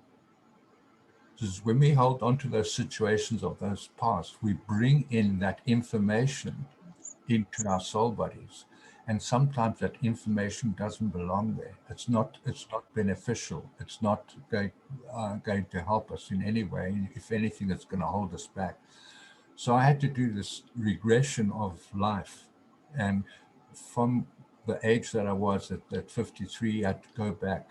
Because when we hold on to those situations of those past, we bring in that information Yes. into our soul bodies. And sometimes that information doesn't belong there. It's not beneficial. It's not going to help us in any way. If anything, it's going to hold us back. So I had to do this regression of life. And from the age that I was at 53, I had to go back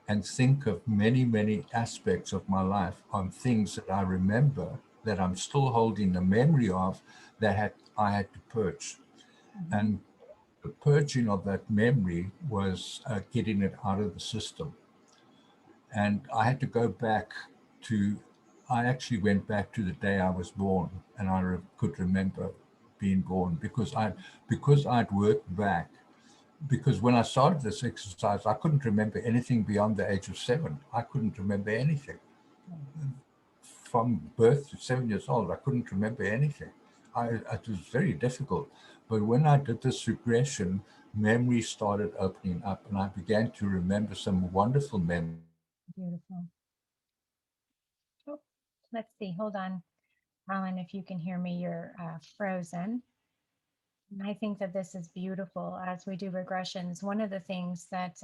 and think of many, many aspects of my life on things that I remember that I'm still holding the memory of I had to purge. Mm-hmm. And the purging of that memory was getting it out of the system. And I had to go back to, I actually went back to the day I was born, and could remember being born because I'd worked back. Because when I started this exercise, I couldn't remember anything beyond the age of 7. I couldn't remember anything from birth to 7 years old. I couldn't remember anything. It was very difficult. But when I did this regression, memory started opening up, and I began to remember some wonderful memories. Beautiful. Oh, let's see. Hold on, Colin. If you can hear me, you're frozen. And I think that this is beautiful as we do regressions. One of the things that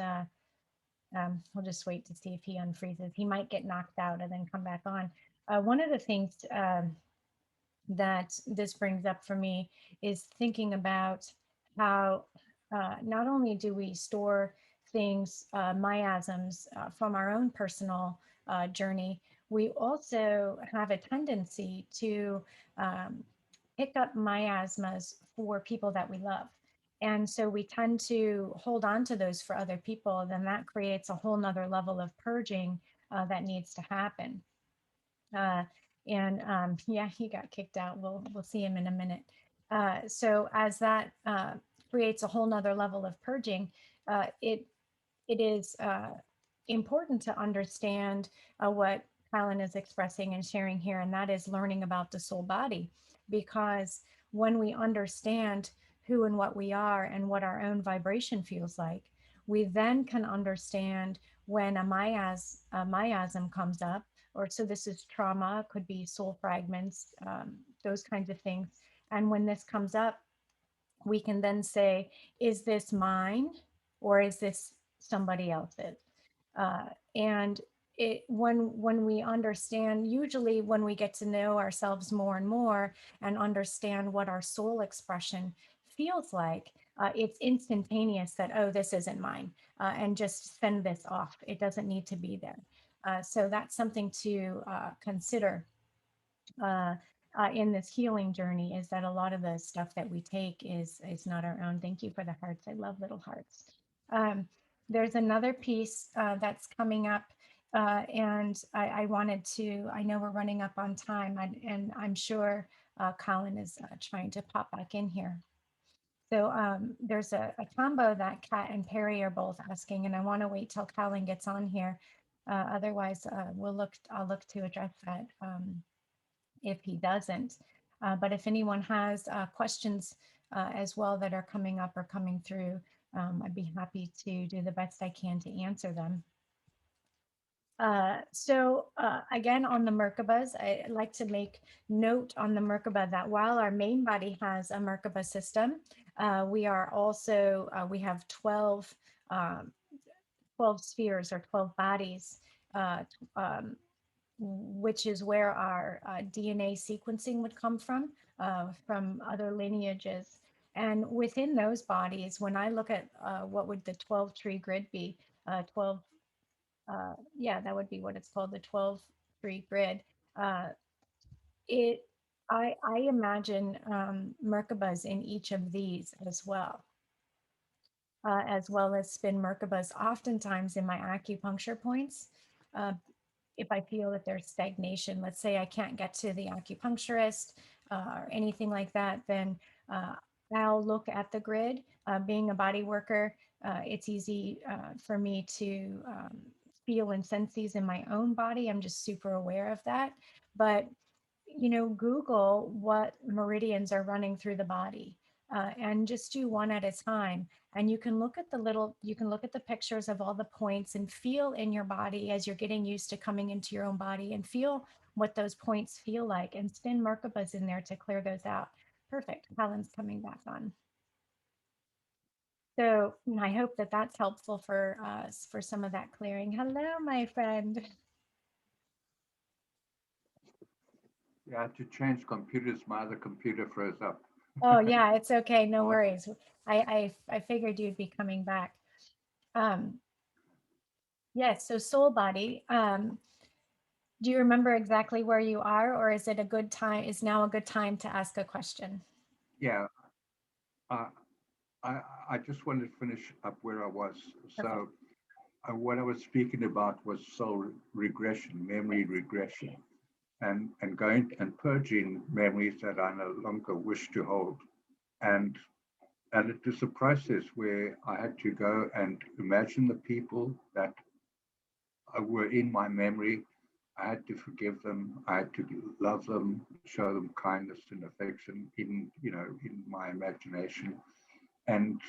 we'll just wait to see if he unfreezes. He might get knocked out and then come back on. One of the things that this brings up for me is thinking about how not only do we store things, miasms from our own personal journey, we also have a tendency to um, pick up miasmas for people that we love. And so we tend to hold on to those for other people, then that creates a whole nother level of purging that needs to happen. Uh, and yeah, he got kicked out. We'll see him in a minute. So as that creates a whole nother level of purging, it is important to understand what Colin is expressing and sharing here, and that is learning about the soul body. Because when we understand who and what we are and what our own vibration feels like, we then can understand when a miasm comes up, or so this is trauma, could be soul fragments, those kinds of things. And when this comes up, we can then say, is this mine or is this somebody else's? Uh, and when we understand, usually when we get to know ourselves more and more and understand what our soul expression feels like, it's instantaneous that, oh, this isn't mine, and just send this off. It doesn't need to be there. So that's something to consider uh, in this healing journey, is that a lot of the stuff that we take is not our own. Thank you for the hearts. I love little hearts. Um, there's another piece that's coming up, and I wanted to. I know we're running up on time, and I'm sure Colin is trying to pop back in here. So there's a combo that Kat and Perry are both asking, and I want to wait till Colin gets on here. Otherwise, I'll look to address that. If he doesn't. But if anyone has questions as well that are coming up or coming through, I'd be happy to do the best I can to answer them. Again, on the Merkabas, I like to make note on the Merkaba that while our main body has a Merkaba system, we are also, we have 12, 12 spheres or 12 bodies, uh, um, which is where our DNA sequencing would come from other lineages. And within those bodies, when I look at what would the 12 tree grid be, 12, yeah, that would be what it's called, the 12 tree grid. Uh, it, I imagine Merkabas in each of these as well as spin Merkabas, oftentimes in my acupuncture points. Uh, if I feel that there's stagnation, let's say I can't get to the acupuncturist or anything like that, then uh, I'll look at the grid. Being a body worker, It's easy for me to feel and sense these in my own body. I'm just super aware of that. But Google what meridians are running through the body, and just do one at a time. And you can look at the pictures of all the points and feel in your body as you're getting used to coming into your own body, and feel what those points feel like, and spin Merkabas in there to clear those out. Perfect. Helen's coming back on. So I hope that that's helpful for us for some of that clearing. Hello, my friend. Yeah, I had to change computers. My other computer froze up. Oh yeah, it's okay. No Oh, worries. I figured you'd be coming back. Um, yes. So soul body. Do you remember exactly where you are, or is it a good time? Is now a good time to ask a question? yeah. Uh, I just wanted to finish up where I was. Perfect. So, what I was speaking about was soul regression, memory regression, and going and purging memories that I no longer wish to hold. And and it is a process where I had to go and imagine the people that were in my memory. I had to forgive them. I had to love them, show them kindness and affection in my imagination, and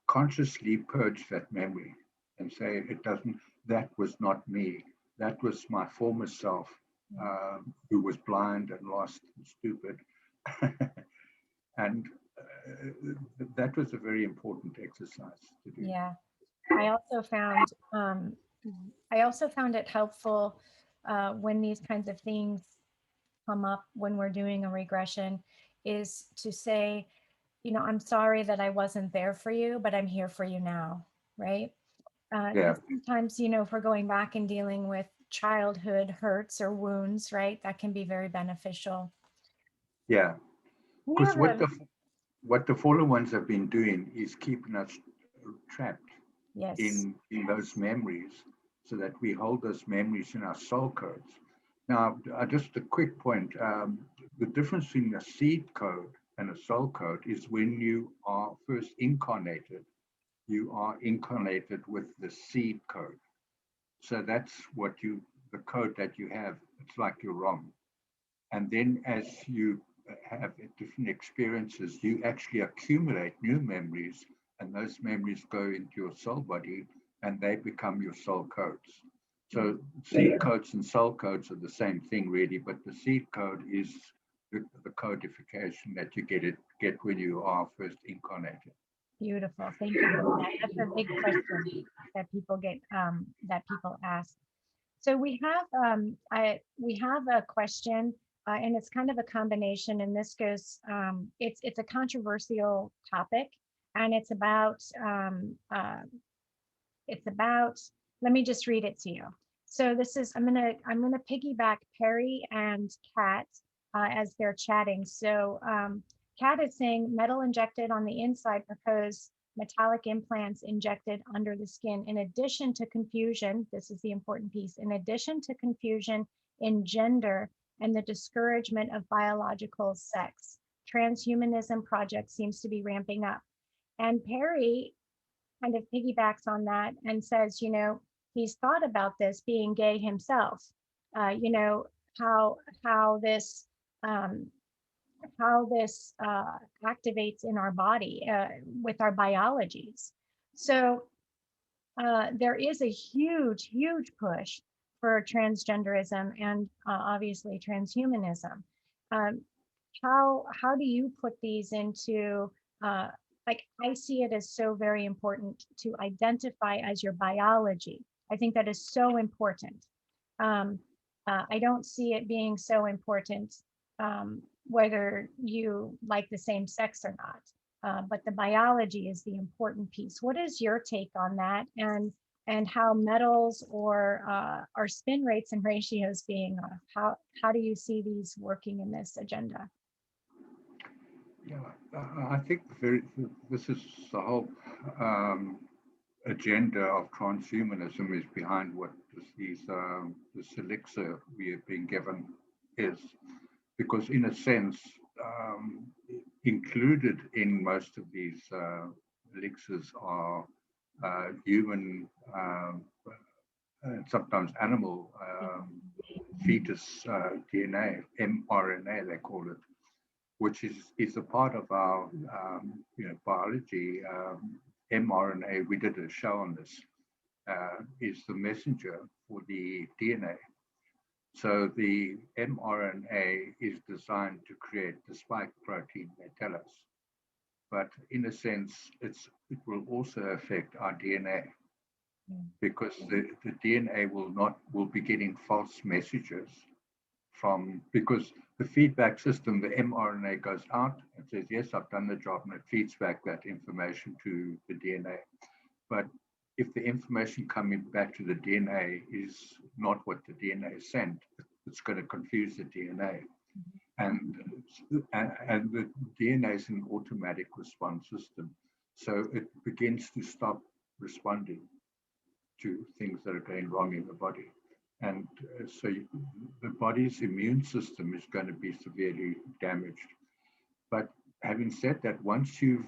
consciously purge that memory and say it doesn't. That was not me. That was my former self, Yeah. who was blind and lost and stupid, and that was a very important exercise to do. Yeah. I also found I also found it helpful when these kinds of things come up when we're doing a regression, is to say, I'm sorry that I wasn't there for you, but I'm here for you now, right? Yeah, Because sometimes, if we're going back and dealing with childhood hurts or wounds, right, that can be very beneficial. yeah. We Because have a, what the fallen ones have been doing is keeping us trapped yes, in those memories, so that we hold those memories in our soul codes. Now, just a quick point: the difference between a seed code and a soul code is when you are first incarnated, you are incarnated with the seed code. So that's the code that you have. It's like you're wrong. And then as you have different experiences, you actually accumulate new memories, and those memories go into your soul body and they become your soul codes. So seed codes and soul codes are the same thing, really, but the seed code is the codification that you get when you are first incarnated. beautiful. Thank you for that. That's a big question that people ask. So we have a question, and it's kind of a combination. And this goes, it's a controversial topic, and it's about. Let me just read it to you. So this is I'm gonna piggyback Perry and Kat as they're chatting. So Kat is saying metal injected on the inside propose metallic implants injected under the skin. In addition to confusion, this is the important piece. In addition to confusion in gender and the discouragement of biological sex, transhumanism project seems to be ramping up. And Perry kind of piggybacks on that and says, he's thought about this being gay himself, you know, how how this um, how this activates in our body with our biologies. So there is a huge, huge push for transgenderism and obviously transhumanism. Um, how do you put these into uh, like I see it as so very important to identify as your biology. I think that is so important. Um, I don't see it being so important whether you like the same sex or not. But the biology is the important piece. What is your take on that, and how metals or spin rates and ratios being how do you see these working in this agenda? Yeah, I think this is the whole agenda of transhumanism is behind what this elixir we have been given is, because in a sense, included in most of these elixirs are human, and sometimes animal fetus DNA, mRNA they call it, which is a part of our biology. mRNA, we did a show on this, is the messenger for the DNA. So the mRNA is designed to create the spike protein, they tell us. But in a sense, it will also affect our DNA, because the DNA will be getting false messages because the feedback system, the mRNA goes out and says, yes, I've done the job, and it feeds back that information to the DNA. But if the information coming back to the DNA is not what the DNA sent, it's going to confuse the DNA. And the DNA is an automatic response system. So it begins to stop responding to things that are going wrong in the body. And so the body's immune system is going to be severely damaged. But having said that, once you've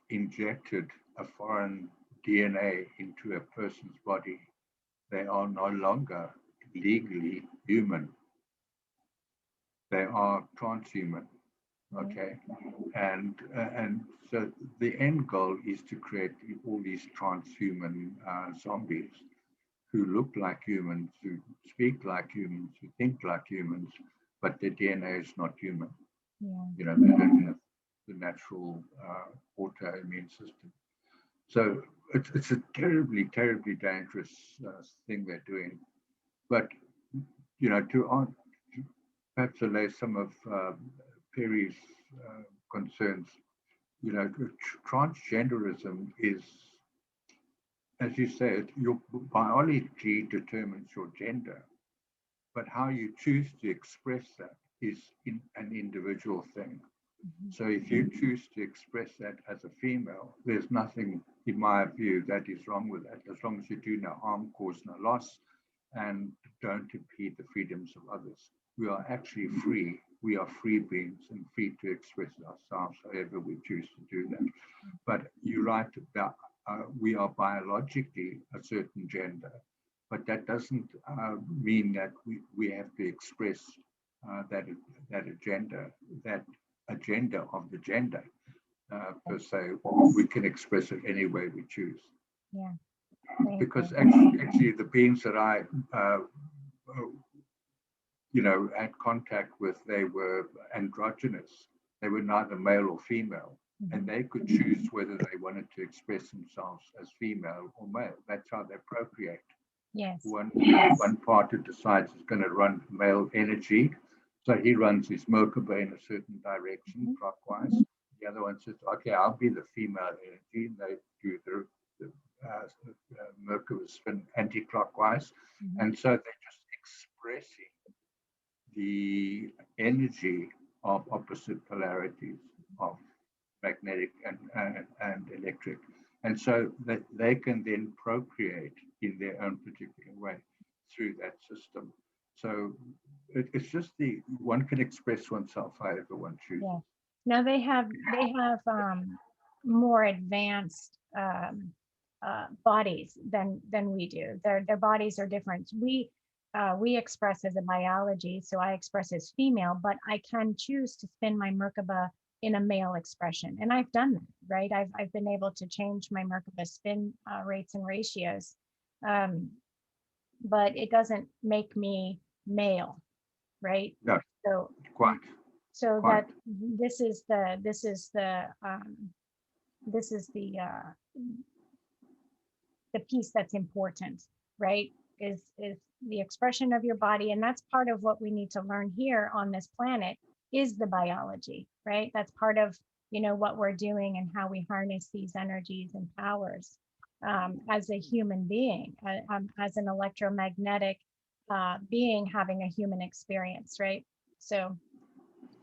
injected a foreign DNA into a person's body, they are no longer legally human. They are transhuman. Okay, and so the end goal is to create all these transhuman zombies who look like humans, who speak like humans, who think like humans, but their DNA is not human. They don't have the natural autoimmune system. So it's a terribly, terribly dangerous thing they're doing. But to perhaps allay some of Perry's concerns, transgenderism is, as you said, your biology determines your gender, but how you choose to express that is an individual thing. So if you choose to express that as a female, there's nothing, in my view, that is wrong with that, as long as you do no harm, cause no loss, and don't impede the freedoms of others. We are actually free. We are free beings and free to express ourselves however we choose to do that. But you're right about we are biologically a certain gender, but that doesn't mean that we have to express that agenda of the gender per se. We can express it any way we choose. Yeah. Because actually the beings that I had contact with, they were androgynous. They were neither male or female, and they could choose whether they wanted to express themselves as female or male. That's how they procreate. Yes. One partner decides it's going to run male energy, so he runs his Merkaba in a certain direction, clockwise. The other one says, okay, I'll be the female energy, and they do the Merkaba spin anti-clockwise. And so they're just expressing the energy of opposite polarities of magnetic and electric. And so that they can then procreate in their own particular way through that system. So it's just one can express oneself however one chooses. Yeah. Now they have more advanced bodies than we do. Their bodies are different. We express as a biology, so I express as female, but I can choose to spin my Merkaba in a male expression, and I've done that. Right, I've been able to change my Merkaba spin rates and ratios, but it doesn't make me male, right? No, so quite. So quite. that this is the piece that's important, right? Is the expression of your body, and that's part of what we need to learn here on this planet is the biology, right? That's part of what we're doing and how we harness these energies and powers as a human being, as an electromagnetic being having a human experience, right? So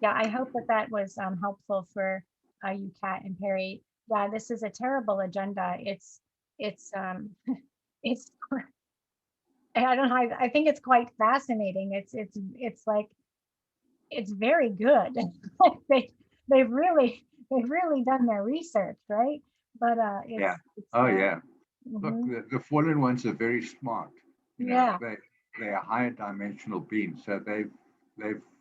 yeah, I hope that was helpful for you, Kat and Perry. Yeah, this is a terrible agenda. It's I don't know. I think it's quite fascinating. It's like it's very good. They they've really done their research, right? But Yeah. it's Oh, yeah. Look, mhm. the fallen ones are very smart. You know, Yeah, they are higher dimensional beings, so they've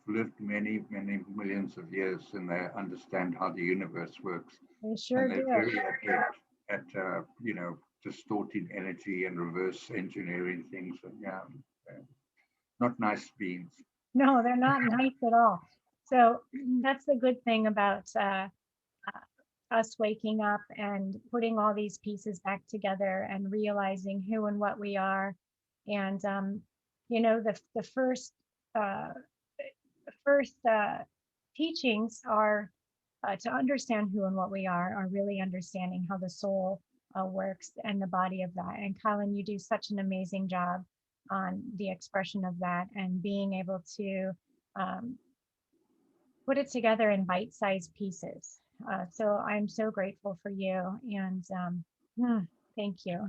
lived many millions of years, and they understand how the universe works, they and sure they're do. very adept at distorting energy and reverse engineering things. And yeah, not nice beings. No, they're not nice at all. So that's the good thing about us waking up and putting all these pieces back together and realizing who and what we are. And the uh, first teachings are to understand who and what we are really understanding how the soul works and the body of that. And Colin, you do such an amazing job on the expression of that and being able to um, put it together in bite-sized pieces. So I'm so grateful for you and thank you.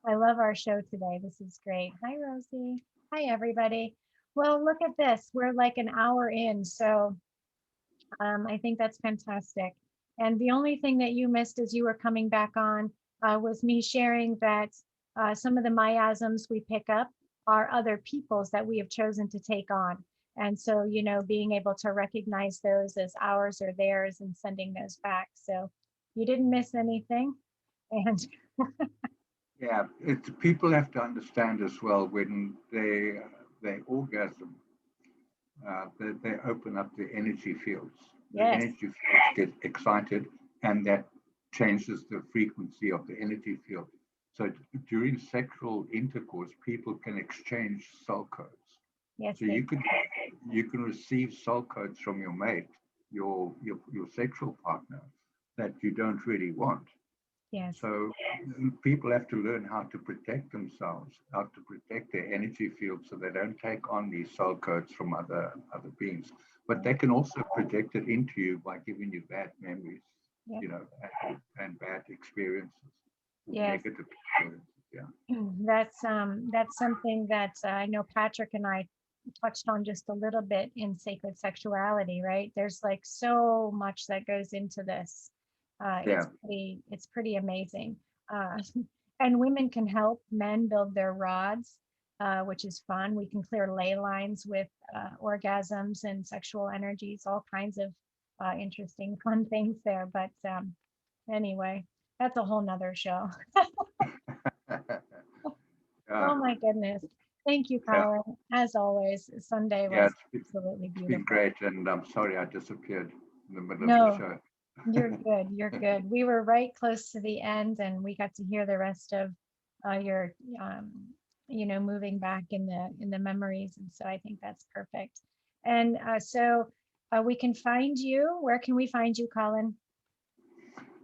I love our show today. This is great. Hi, Rosie. Hi, everybody. Well, look at this. We're like an hour in. So I think that's fantastic. And the only thing that you missed as you were coming back on was me sharing that some of the miasms we pick up are other people's that we have chosen to take on. And so, being able to recognize those as ours or theirs and sending those back. So you didn't miss anything. And Yeah, people have to understand as well when they orgasm, they open up the energy fields. The yes, energy fields get excited, and that changes the frequency of the energy field. So during sexual intercourse, people can exchange soul codes. yes, So they, you can receive soul codes from your mate, your sexual partner, that you don't really want. yes, So people have to learn how to protect themselves, how to protect their energy field so they don't take on these soul codes from other beings. But yes, they can also project it into you by giving you bad memories, yep, and bad experiences, yes. negative experiences. Yeah. That's something that I know Patrick and I touched on just a little bit in sacred sexuality, right? There's like so much that goes into this. Yeah. It's pretty amazing. Uh, and women can help men build their rods, which is fun. We can clear ley lines with orgasms and sexual energies, all kinds of interesting, fun things there. But anyway, that's a whole nother show. Yeah. Oh my goodness. Thank you, Yeah. Colin. As always, Sunday Yeah. was absolutely It's been beautiful. great, and I'm sorry I disappeared in the middle of the No, show. you're good. You're good. We were right close to the end and we got to hear the rest of your moving back in the memories. And so I think that's perfect. And we can find you. Where can we find you, Colin?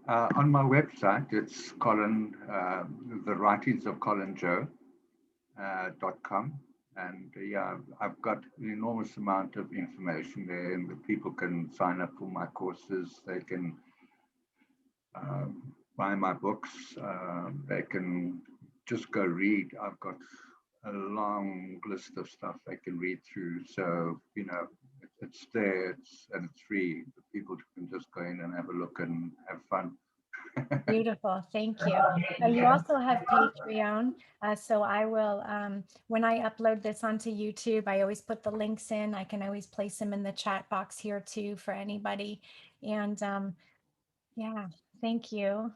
On my website, it's the writings of Colin Joe .com, and yeah, I've got an enormous amount of information there, and the people can sign up for my courses. They can buy my books. They can just go read. I've got a long list of stuff they can read through. So it's there, and it's free. The people can just go in and have a look and have fun. Beautiful. Thank you. You also have Patreon. So I will, when I upload this onto YouTube, I always put the links in. I can always place them in the chat box here too for anybody. And yeah, thank you.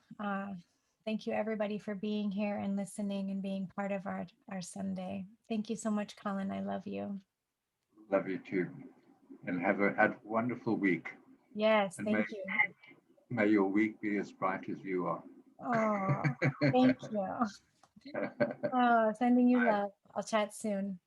Thank you everybody for being here and listening and being part of our Sunday. Thank you so much, Colin. I love you. Love you too, and have a wonderful week. Yes, And thank you. may your week be as bright as you are. Oh, thank you. Oh, sending you love. I'll chat soon.